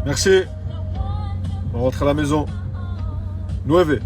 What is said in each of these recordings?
Merci. On rentre à la maison. 9.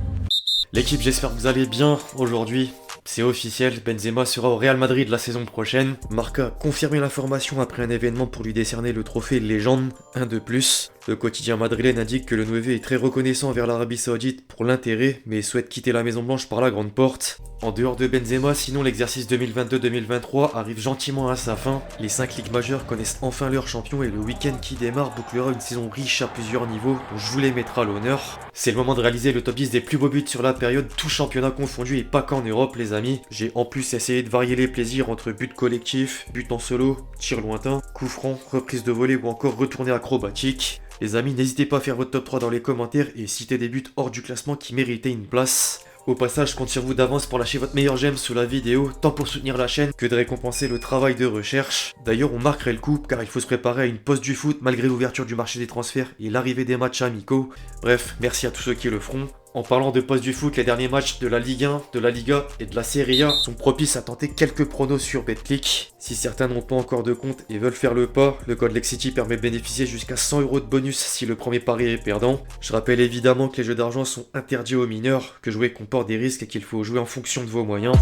L'équipe, j'espère que vous allez bien aujourd'hui. C'est officiel, Benzema sera au Real Madrid la saison prochaine. Marca a confirmé l'information après un événement pour lui décerner le trophée Légende, un de plus. Le quotidien madrilène indique que le 9 est très reconnaissant envers l'Arabie Saoudite pour l'intérêt, mais souhaite quitter la Maison Blanche par la grande porte. En dehors de Benzema, sinon l'exercice 2022-2023 arrive gentiment à sa fin. Les 5 ligues majeures connaissent enfin leur champion et le week-end qui démarre bouclera une saison riche à plusieurs niveaux dont je vous les mettrai à l'honneur. C'est le moment de réaliser le top 10 des plus beaux buts sur la période, tout championnat confondu et pas qu'en Europe les amis. J'ai en plus essayé de varier les plaisirs entre buts collectifs, buts en solo, tir lointain, coup franc, reprise de volée ou encore retournée acrobatique. Les amis, n'hésitez pas à faire votre top 3 dans les commentaires et citer des buts hors du classement qui méritaient une place. Au passage, je compte sur vous d'avance pour lâcher votre meilleur j'aime sous la vidéo, tant pour soutenir la chaîne que de récompenser le travail de recherche. D'ailleurs, on marquerait le coup car il faut se préparer à une pause du foot malgré l'ouverture du marché des transferts et l'arrivée des matchs amicaux. Bref, merci à tous ceux qui le feront. En parlant de pause du foot, les derniers matchs de la Ligue 1, de la Liga et de la Serie A sont propices à tenter quelques pronos sur BetClick. Si certains n'ont pas encore de compte et veulent faire le pas, le code LEXCITY permet de bénéficier jusqu'à 100 € de bonus si le premier pari est perdant. Je rappelle évidemment que les jeux d'argent sont interdits aux mineurs, que jouer comporte des risques et qu'il faut jouer en fonction de vos moyens.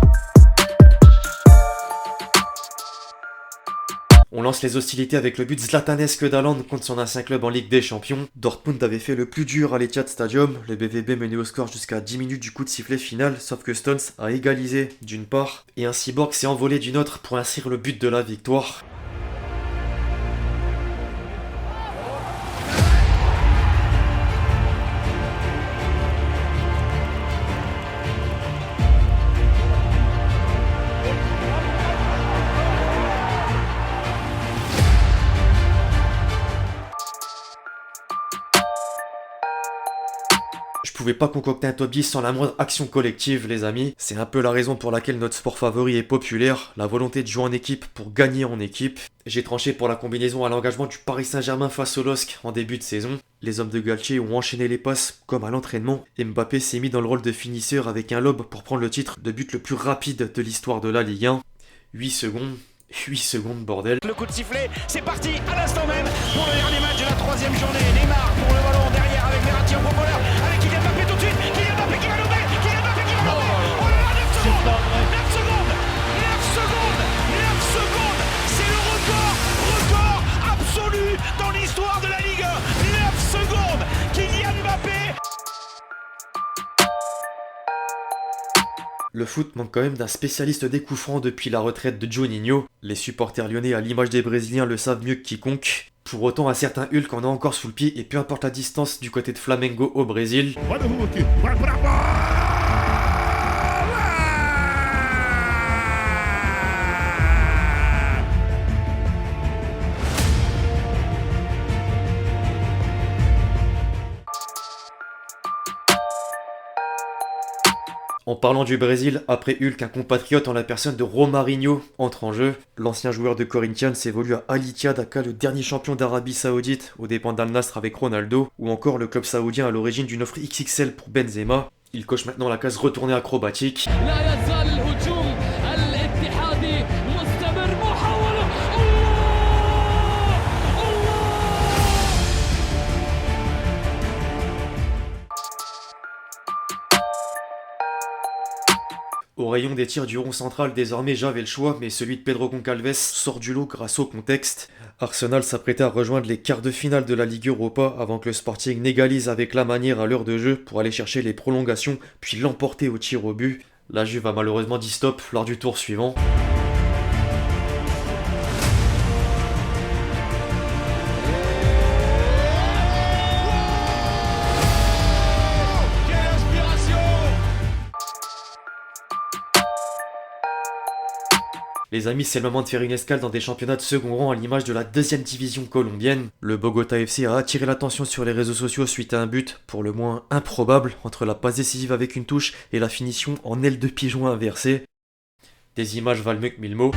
On lance les hostilités avec le but zlatanesque d'Haaland contre son ancien club en Ligue des Champions. Dortmund avait fait le plus dur à l'Etihad Stadium, le BVB menait au score jusqu'à 10 minutes du coup de sifflet final, sauf que Stones a égalisé d'une part, et un cyborg s'est envolé d'une autre pour inscrire le but de la victoire. Je pouvais pas concocter un top 10 sans la moindre action collective les amis, c'est un peu la raison pour laquelle notre sport favori est populaire, la volonté de jouer en équipe pour gagner en équipe. J'ai tranché pour la combinaison à l'engagement du Paris Saint-Germain face au LOSC en début de saison. Les hommes de Galtier ont enchaîné les passes comme à l'entraînement et Mbappé s'est mis dans le rôle de finisseur avec un lob pour prendre le titre de but le plus rapide de l'histoire de la Ligue 1. 8 secondes. 8 secondes bordel. Le coup de sifflet, c'est parti à l'instant même pour le dernier match de la 3e journée. Neymar pour le ballon derrière avec Verratti en profondeur, avec Kylian Mbappé tout de suite. Kylian Mbappé qui va louper, Kylian Mbappé qui va louper. Oh là là, 9 secondes, 9 secondes, 9 secondes, 9 secondes. C'est le record absolu dans l'histoire de la Ligue 1. 9 secondes, Kylian Mbappé. Le foot manque quand même d'un spécialiste des coups francs depuis la retraite de Juninho. Les supporters lyonnais, à l'image des Brésiliens, le savent mieux que quiconque. Pour autant, un certain Hulk en a encore sous le pied et peu importe la distance du côté de Flamengo au Brésil. En parlant du Brésil, après Hulk, un compatriote en la personne de Romarinho entre en jeu. L'ancien joueur de Corinthians évolue à Al Ittihad, aka le dernier champion d'Arabie Saoudite, aux dépens d'Al Nassr avec Ronaldo, ou encore le club saoudien à l'origine d'une offre XXL pour Benzema. Il coche maintenant la case retournée acrobatique. Au rayon des tirs du rond central, désormais j'avais le choix, mais celui de Pedro Goncalves sort du lot grâce au contexte. Arsenal s'apprêtait à rejoindre les quarts de finale de la Ligue Europa avant que le Sporting n'égalise avec la manière à l'heure de jeu pour aller chercher les prolongations puis l'emporter au tir au but. La Juve a malheureusement dit stop lors du tour suivant. Les amis, c'est le moment de faire une escale dans des championnats de second rang à l'image de la 2e division colombienne. Le Bogota FC a attiré l'attention sur les réseaux sociaux suite à un but, pour le moins improbable, entre la passe décisive avec une touche et la finition en aile de pigeon inversée. Des images valent mieux que 1000 mots.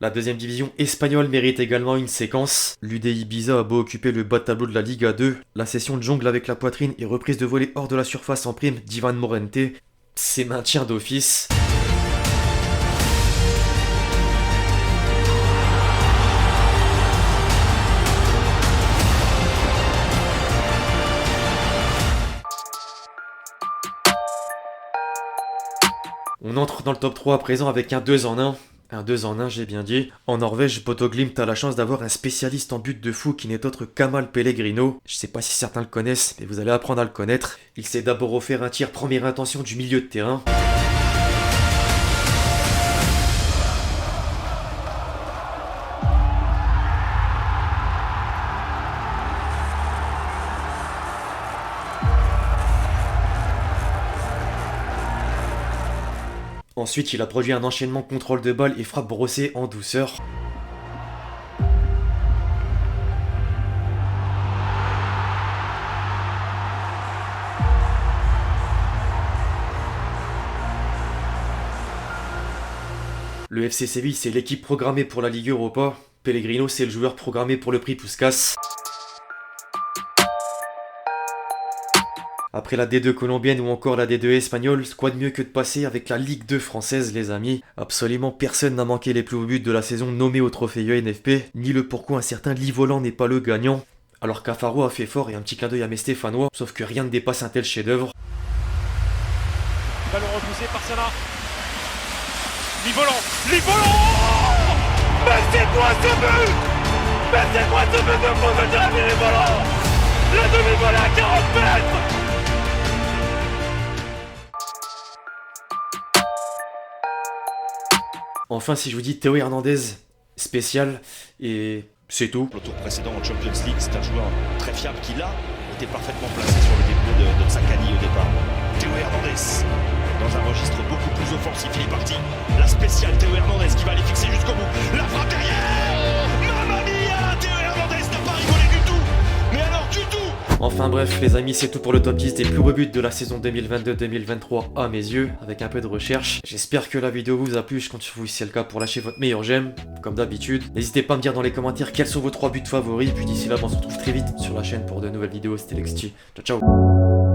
La deuxième division espagnole mérite également une séquence. L'UD Ibiza a beau occuper le bas de tableau de la Liga 2, la session de jongle avec la poitrine et reprise de volée hors de la surface en prime d'Ivan Morente, c'est maintien d'office. On entre dans le top 3 à présent avec un 2 en 1. Un 2 en 1, j'ai bien dit. En Norvège, Bodo Glimt a la chance d'avoir un spécialiste en but de fou qui n'est autre qu'Amahl Pellegrino. Je sais pas si certains le connaissent, mais vous allez apprendre à le connaître. Il s'est d'abord offert un tir première intention du milieu de terrain. Ensuite, il a produit un enchaînement contrôle de balle et frappe brossée en douceur. Le FC Séville, c'est l'équipe programmée pour la Ligue Europa. Pellegrino, c'est le joueur programmé pour le prix Puskás. Après la D2 colombienne ou encore la D2 espagnole, quoi de mieux que de passer avec la Ligue 2 française, les amis. Absolument personne n'a manqué les plus hauts buts de la saison nommés au trophée UNFP, ni le pourquoi un certain Lee Voland n'est pas le gagnant. Alors Cafaro a fait fort et un petit clin d'œil à mes Stéphanois, sauf que rien ne dépasse un tel chef-d'œuvre. Ballon repoussé par Salah. Lee Voland. Mais c'est quoi ce but? Mais c'est quoi ce but de fou de la Lee Voland? La demi-volée à 40 mètres. Enfin, si je vous dis Théo Hernandez, spécial, et c'est tout. Le tour précédent en Champions League, c'est un joueur très fiable qui là était parfaitement placé sur le début de Sakani au départ. Théo Hernandez, dans un registre beaucoup plus offensif, il est parti. La spéciale Théo Hernandez qui va aller fixer jusqu'au bout. La frappe derrière. Mamma mia, Théo Hernandez n'a pas rigolé du tout. Mais alors du tout. Enfin bref les amis, c'est tout pour le top 10 des plus beaux buts de la saison 2022-2023 à mes yeux, avec un peu de recherche. J'espère que la vidéo vous a plu, je compte sur vous si c'est le cas pour lâcher votre meilleur j'aime, comme d'habitude. N'hésitez pas à me dire dans les commentaires quels sont vos 3 buts favoris, puis d'ici là on se retrouve très vite sur la chaîne pour de nouvelles vidéos, c'était Lexty. Ciao ciao.